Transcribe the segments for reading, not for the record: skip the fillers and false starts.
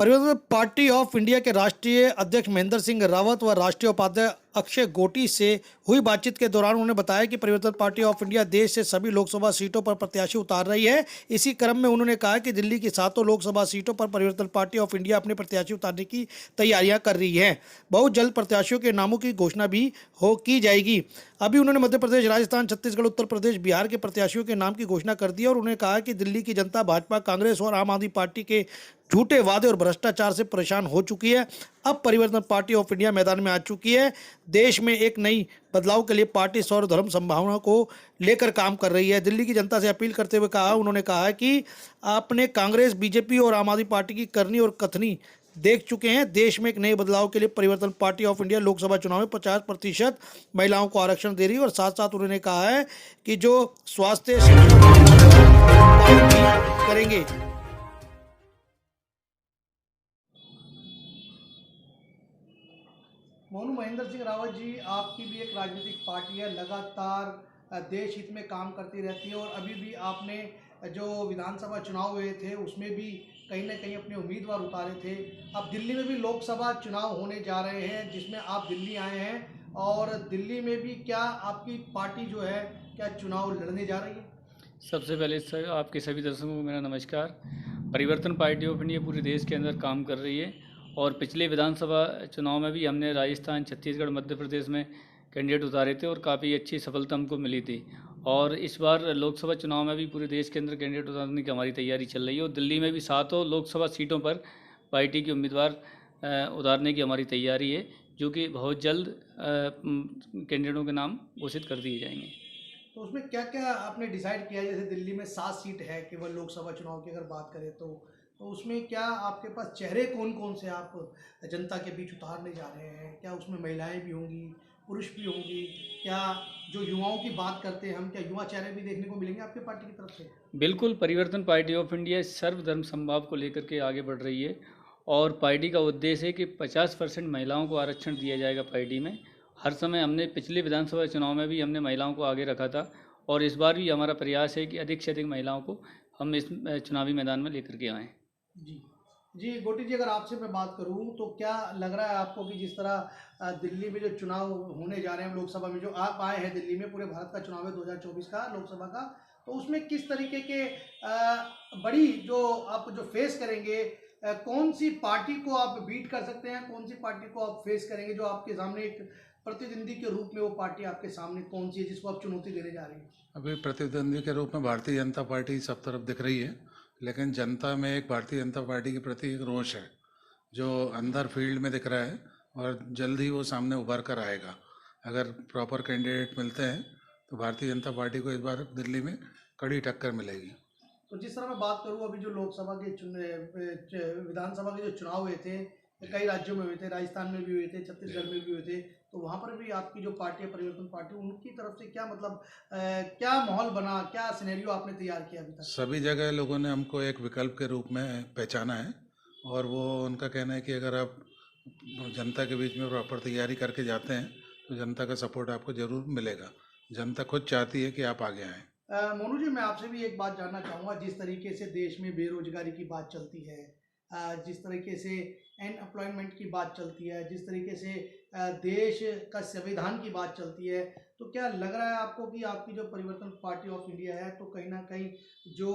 परिवर्तन party of India के राष्ट्रीय अध्यक्ष महेंद्र सिंह रावत व राष्ट्रीय उपाध्यक्ष अक्षय गोटी से हुई बातचीत के दौरान उन्होंने बताया कि परिवर्तन पार्टी ऑफ इंडिया देश से सभी लोकसभा सीटों पर प्रत्याशी उतार रही है। इसी क्रम में उन्होंने कहा कि दिल्ली की 7 लोकसभा सीटों पर परिवर्तन पार्टी ऑफ इंडिया अपने प्रत्याशी उतारने की तैयारियां कर रही है। बहुत जल्द प्रत्याशियों के नामों की घोषणा भी की जाएगी। अभी उन्होंने मध्य प्रदेश, राजस्थान, छत्तीसगढ़, उत्तर प्रदेश, बिहार के प्रत्याशियों के नाम की घोषणा कर दी और उन्होंने कहा कि दिल्ली की जनता भाजपा, कांग्रेस और आम आदमी पार्टी के झूठे वादे और भ्रष्टाचार से परेशान हो चुकी है। अब परिवर्तन पार्टी ऑफ इंडिया मैदान में आ चुकी है। देश में एक नई बदलाव के लिए पार्टी सर्व धर्म संभावना को लेकर काम कर रही है। दिल्ली की जनता से अपील करते हुए उन्होंने कहा कि आपने कांग्रेस, बीजेपी और आम आदमी पार्टी की करनी और कथनी देख चुके हैं। देश में एक नए बदलाव के लिए परिवर्तन पार्टी ऑफ इंडिया लोकसभा चुनाव में 50% महिलाओं को आरक्षण दे रही है और साथ साथ उन्होंने कहा है कि जो स्वास्थ्य करेंगे। मोनू, महेंद्र सिंह रावत जी, आपकी भी एक राजनीतिक पार्टी है, लगातार देश हित में काम करती रहती है और अभी भी आपने जो विधानसभा चुनाव हुए थे उसमें भी कहीं ना कहीं अपने उम्मीदवार उतारे थे। अब दिल्ली में भी लोकसभा चुनाव होने जा रहे हैं जिसमें आप दिल्ली आए हैं और दिल्ली में भी क्या आपकी पार्टी जो है क्या चुनाव लड़ने जा रही है? सबसे पहले सर आपके सभी दर्शकों को मेरा नमस्कार। परिवर्तन पार्टी ऑफ इंडिया पूरे देश के अंदर काम कर रही है और पिछले विधानसभा चुनाव में भी हमने राजस्थान, छत्तीसगढ़, मध्य प्रदेश में कैंडिडेट उतारे थे और काफ़ी अच्छी सफलता हमको मिली थी। और इस बार लोकसभा चुनाव में भी पूरे देश के अंदर कैंडिडेट उतारने की हमारी तैयारी चल रही है और दिल्ली में भी 7 लोकसभा सीटों पर पार्टी के उम्मीदवार उतारने की हमारी तैयारी है, जो कि बहुत जल्द कैंडिडेटों के नाम घोषित कर दिए जाएंगे। तो उसमें क्या क्या आपने डिसाइड किया? जैसे दिल्ली में 7 सीट है केवल लोकसभा चुनाव की अगर बात करें तो उसमें क्या आपके पास चेहरे कौन कौन से आप जनता के बीच उतारने जा रहे हैं? क्या उसमें महिलाएं भी होंगी, पुरुष भी होंगी? क्या जो युवाओं की बात करते हैं हम, क्या युवा चेहरे भी देखने को मिलेंगे आपके पार्टी की तरफ से? बिल्कुल, परिवर्तन पार्टी ऑफ इंडिया सर्वधर्म समभाव को लेकर के आगे बढ़ रही है और पार्टी का उद्देश्य है कि 50% महिलाओं को आरक्षण दिया जाएगा पार्टी में। हर समय हमने पिछले विधानसभा चुनाव में भी हमने महिलाओं को आगे रखा था और इस बार भी हमारा प्रयास है कि अधिक से अधिक महिलाओं को हम इस चुनावी मैदान में लेकर के आएँ। जी जी, गोटी जी, अगर आपसे मैं बात करूं तो क्या लग रहा है आपको कि जिस तरह दिल्ली में जो चुनाव होने जा रहे हैं लोकसभा में, जो आप आए हैं दिल्ली में, पूरे भारत का चुनाव है 2024 का लोकसभा का, तो उसमें किस तरीके के बड़ी जो आप जो फेस करेंगे, कौन सी पार्टी को आप बीट कर सकते हैं, कौन सी पार्टी को आप फेस करेंगे? जो आपके सामने एक प्रतिद्वंदी के रूप में वो पार्टी आपके सामने कौन सी है जिसको आप चुनौती देने जा रही हैं? अभी प्रतिद्वंदी के रूप में भारतीय जनता पार्टी सब तरफ दिख रही है, लेकिन जनता में एक भारतीय जनता पार्टी के प्रति एक रोष है जो अंदर फील्ड में दिख रहा है और जल्द ही वो सामने उभर कर आएगा। अगर प्रॉपर कैंडिडेट मिलते हैं तो भारतीय जनता पार्टी को इस बार दिल्ली में कड़ी टक्कर मिलेगी। तो जिस तरह मैं बात करूँ, अभी जो लोकसभा के विधानसभा के जो चुनाव हुए थे कई राज्यों में हुए थे, राजस्थान में भी हुए थे, छत्तीसगढ़ में भी हुए थे, तो वहाँ पर भी आपकी जो पार्टी है परिवर्तन पार्टी, उनकी तरफ से क्या मतलब क्या माहौल बना, क्या सिनेरियो आपने तैयार किया अभी तक? सभी जगह लोगों ने हमको एक विकल्प के रूप में पहचाना है और वो उनका कहना है कि अगर आप जनता के बीच में प्रॉपर तैयारी करके जाते हैं तो जनता का सपोर्ट आपको ज़रूर मिलेगा। जनता खुद चाहती है कि आप आगे आएँ। मोनू जी, मैं आपसे भी एक बात जानना चाहूँगा। जिस तरीके से देश में बेरोजगारी की बात चलती है, जिस तरीके से अनएम्प्लॉयमेंट की बात चलती है, जिस तरीके से देश का संविधान की बात चलती है, तो क्या लग रहा है आपको कि आपकी जो परिवर्तन पार्टी ऑफ इंडिया है तो कहीं ना कहीं जो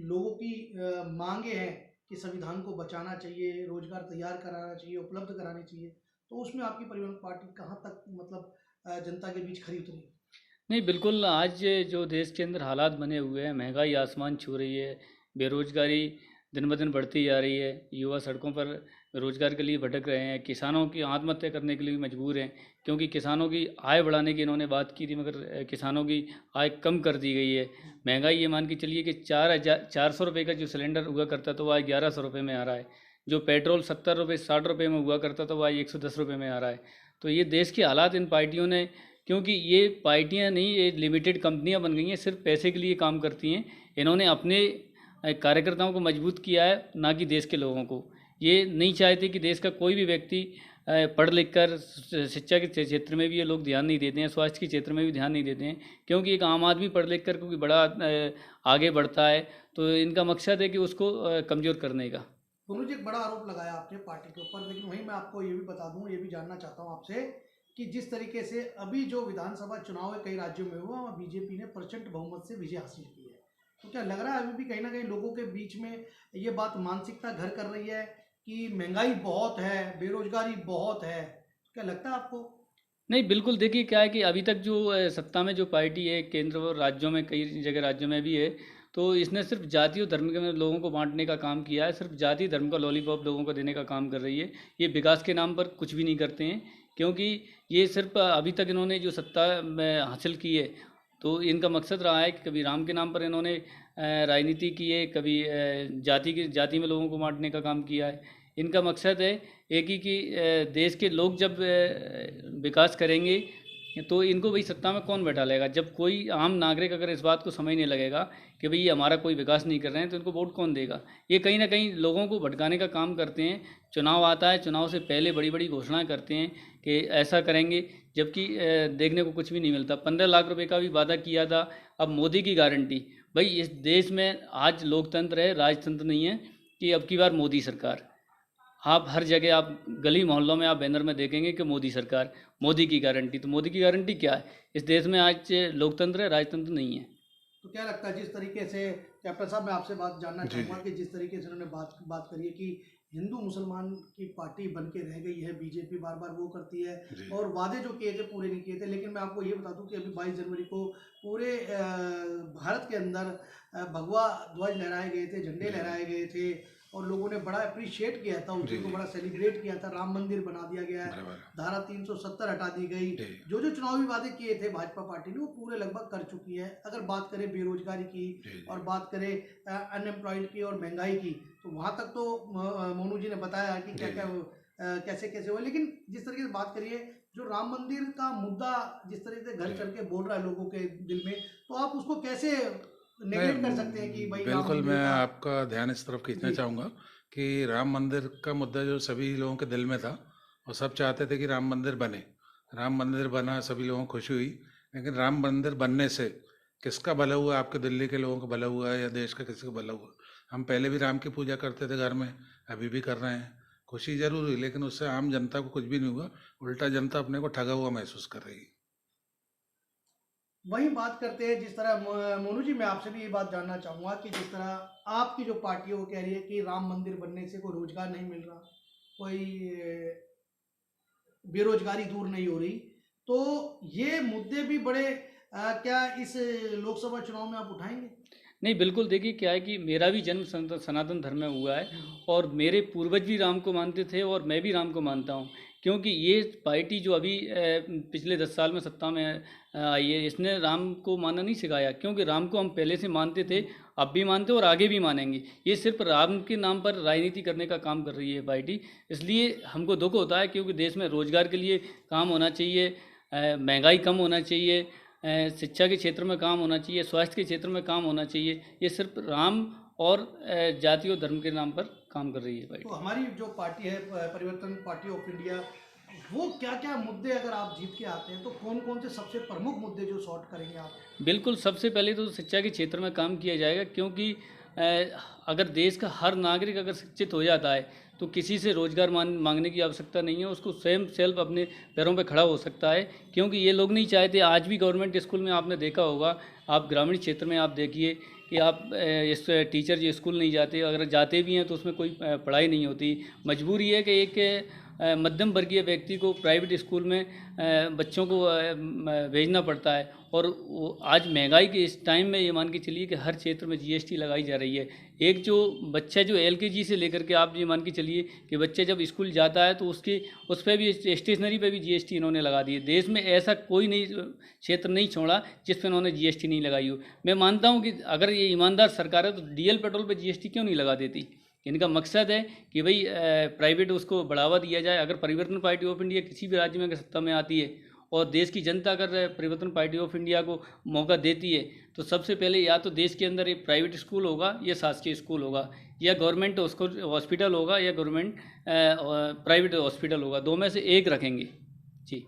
लोगों की मांगे हैं कि संविधान को बचाना चाहिए, रोजगार तैयार कराना चाहिए, उपलब्ध करानी चाहिए, तो उसमें आपकी परिवर्तन पार्टी कहाँ तक मतलब जनता के बीच खरी उतरी? नहीं, बिल्कुल, आज जो देश के अंदर हालात बने हुए हैं, महंगाई आसमान छू रही है, बेरोजगारी दिन ब दिन बढ़ती जा रही है, युवा सड़कों पर रोजगार के लिए भटक रहे हैं, किसानों की आत्महत्या करने के लिए भी मजबूर हैं क्योंकि किसानों की आय बढ़ाने की इन्होंने बात की थी मगर किसानों की आय कम कर दी गई है। महंगाई ये मान के चलिए कि 400 रुपये का जो सिलेंडर हुआ करता था वो आज 1100 रुपये में आ रहा है। जो पेट्रोल 70 रुपये 60 रुपये में हुआ करता था वो आज 110 रुपये में आ रहा है। तो ये देश के हालात इन पार्टियों ने, क्योंकि ये पार्टियां नहीं, ये लिमिटेड कंपनियां बन गई हैं, सिर्फ पैसे के लिए काम करती हैं। इन्होंने अपने कार्यकर्ताओं को मजबूत किया है, ना कि देश के लोगों को। ये नहीं चाहते कि देश का कोई भी व्यक्ति पढ़ लिख कर, शिक्षा के क्षेत्र में भी ये लोग ध्यान नहीं देते हैं, स्वास्थ्य के क्षेत्र में भी ध्यान नहीं देते हैं, क्योंकि एक आम आदमी पढ़ लिख कर क्योंकि बड़ा आगे बढ़ता है तो इनका मकसद है कि उसको कमज़ोर करने का। सोनू जी, एक बड़ा आरोप लगाया आपने पार्टी के ऊपर, लेकिन वहीं मैं आपको ये भी बता दूं, ये भी जानना चाहता हूं आपसे कि जिस तरीके से अभी जो विधानसभा चुनाव है कई राज्यों में हुआ, वहाँ बीजेपी ने प्रचंड बहुमत से विजय हासिल की है, तो क्या लग रहा है अभी भी कहीं ना कहीं लोगों के बीच में ये बात मानसिकता घर कर रही है कि महंगाई बहुत है, बेरोजगारी बहुत है? क्या लगता है आपको? नहीं, बिल्कुल देखिए क्या है कि अभी तक जो सत्ता में जो पार्टी है केंद्र और राज्यों में, कई जगह राज्यों में भी है, तो इसने सिर्फ जाति और धर्म के में लोगों को बांटने का काम किया है, सिर्फ जाति धर्म का लॉलीपॉप लोगों को देने का काम कर रही है। ये विकास के नाम पर कुछ भी नहीं करते हैं, क्योंकि ये सिर्फ अभी तक इन्होंने जो सत्ता में हासिल की है, तो इनका मकसद रहा है कि कभी राम के नाम पर इन्होंने राजनीति की है, कभी जाति में लोगों को बांटने का काम किया है। इनका मकसद है एक ही कि देश के लोग जब विकास करेंगे तो इनको भाई सत्ता में कौन बैठा लेगा। जब कोई आम नागरिक अगर इस बात को समझने लगेगा कि भाई ये हमारा कोई विकास नहीं कर रहे हैं, तो इनको वोट कौन देगा। ये कहीं ना कहीं लोगों को भटकाने का काम करते हैं। चुनाव आता है, चुनाव से पहले बड़ी बड़ी घोषणाएं करते हैं कि ऐसा करेंगे, जबकि देखने को कुछ भी नहीं मिलता। 15 लाख रुपए का भी वादा किया था। अब मोदी की गारंटी, भाई इस देश में आज लोकतंत्र है, राजतंत्र नहीं है, कि अब की बार मोदी सरकार। आप हर जगह, आप गली मोहल्लों में आप बैनर में देखेंगे कि मोदी सरकार, मोदी की गारंटी। तो मोदी की गारंटी क्या है? इस देश में आज लोकतंत्र है, राजतंत्र नहीं है। तो क्या लगता है जिस तरीके से कैप्टन साहब, मैं आपसे बात जानना जी, चाहूँगा कि जिस तरीके से उन्होंने बात करी है कि हिंदू मुसलमान की पार्टी बन के रह गई है बीजेपी, बार बार वो करती है जी, और वादे जो किए थे पूरे नहीं किए थे। लेकिन मैं आपको ये बता दूं कि अभी 22 जनवरी को पूरे भारत के अंदर भगवा ध्वज लहराए गए थे, झंडे लहराए गए थे और लोगों ने बड़ा अप्रिशिएट किया था, उस दिन को बड़ा सेलिब्रेट किया था। राम मंदिर बना दिया गया है, बराबर, धारा 370 हटा दी गई। जी, जो जो चुनावी वादे किए थे भाजपा पार्टी ने, वो पूरे लगभग कर चुकी है। अगर बात करें बेरोजगारी की जी, और बात करें अनएम्प्लॉयड की और महंगाई की, तो वहाँ तक तो मोनू जी ने बताया कि क्या क्या कैसे कैसे हुआ। लेकिन जिस तरीके से बात करिए, जो राम मंदिर का मुद्दा जिस तरीके से घर चल के बोल रहा है लोगों के दिल में, तो आप उसको कैसे नेगलेक्ट कर सकते हैं कि भाई राम बिल्कुल मंदिर मैं का? आपका ध्यान इस तरफ खींचना जी, चाहूँगा कि राम मंदिर का मुद्दा जो सभी लोगों के दिल में था, और सब चाहते थे कि राम मंदिर बने। राम मंदिर बना, सभी लोगों को खुशी हुई, लेकिन राम मंदिर बनने से किसका भला हुआ? आपके दिल्ली के लोगों का भला हुआ है या देश का किसी का भला हुआ? हम पहले भी राम की पूजा करते थे घर में, अभी भी कर रहे हैं। खुशी जरूर हुई, लेकिन उससे आम जनता को कुछ भी नहीं हुआ। उल्टा जनता अपने को ठगा हुआ महसूस कर रही है। वही बात करते हैं जिस तरह मोनू जी, मैं आपसे भी ये बात जानना चाहूँगा कि जिस तरह आपकी जो पार्टी है वो कह रही है कि राम मंदिर बनने से कोई रोजगार नहीं मिल रहा, कोई बेरोजगारी दूर नहीं हो रही, तो ये मुद्दे भी बड़े क्या इस लोकसभा चुनाव में आप उठाएंगे? नहीं, बिल्कुल देखिए क्या है कि मेरा भी जन्म सनातन धर्म में हुआ है और मेरे पूर्वज भी राम को मानते थे और मैं भी राम को मानता हूँ। क्योंकि ये पार्टी जो अभी पिछले 10 साल में सत्ता में आई है, इसने राम को मानना नहीं सिखाया। क्योंकि राम को हम पहले से मानते थे, अब भी मानते और आगे भी मानेंगे। ये सिर्फ राम के नाम पर राजनीति करने का काम कर रही है पार्टी। इसलिए हमको दुख होता है, क्योंकि देश में रोजगार के लिए काम होना चाहिए, महंगाई कम होना चाहिए, शिक्षा के क्षेत्र में काम होना चाहिए, स्वास्थ्य के क्षेत्र में काम होना चाहिए। ये सिर्फ राम और जाति और धर्म के नाम पर काम कर रही है पार्टी। तो हमारी जो पार्टी है परिवर्तन पार्टी ऑफ इंडिया, वो क्या क्या मुद्दे अगर आप जीत के आते हैं तो कौन कौन से सबसे प्रमुख मुद्दे जो सॉर्ट करेंगे आप? बिल्कुल, सबसे पहले तो शिक्षा के क्षेत्र में काम किया जाएगा, क्योंकि अगर देश का हर नागरिक अगर शिक्षित हो जाता है तो किसी से रोजगार मांगने की आवश्यकता नहीं है। उसको स्वयं सेल्फ अपने पैरों पे खड़ा हो सकता है। क्योंकि ये लोग नहीं चाहते। आज भी गवर्नमेंट स्कूल में आपने देखा होगा, आप ग्रामीण क्षेत्र में आप देखिए कि आप इस टीचर जो स्कूल नहीं जाते, अगर जाते भी हैं तो उसमें कोई पढ़ाई नहीं होती। मजबूरी है कि एक मध्यम वर्गीय व्यक्ति को प्राइवेट स्कूल में बच्चों को भेजना पड़ता है। और आज महंगाई के इस टाइम में ये मान के चलिए कि हर क्षेत्र में जीएसटी लगाई जा रही है। एक जो बच्चा जो एलकेजी से लेकर के आप ये मान के चलिए कि बच्चा जब स्कूल जाता है तो उस पर भी, स्टेशनरी पे भी जीएसटी इन्होंने लगा दी है। देश में ऐसा कोई नहीं क्षेत्र नहीं छोड़ा जिस पर इन्होंने जीएसटी नहीं लगाई हो। मैं मानता हूँ कि अगर ये ईमानदार सरकार है तो डीजल पेट्रोल पर जीएसटी क्यों नहीं लगा देती। इनका मकसद है कि भाई प्राइवेट उसको बढ़ावा दिया जाए। अगर परिवर्तन पार्टी ऑफ इंडिया किसी भी राज्य में अगर सत्ता में आती है और देश की जनता अगर परिवर्तन पार्टी ऑफ इंडिया को मौका देती है तो सबसे पहले या तो देश के अंदर एक प्राइवेट स्कूल होगा या शासकीय स्कूल होगा, या गवर्नमेंट हॉस्पिटल होगा या गवर्नमेंट प्राइवेट हॉस्पिटल होगा। दो में से एक रखेंगे जी।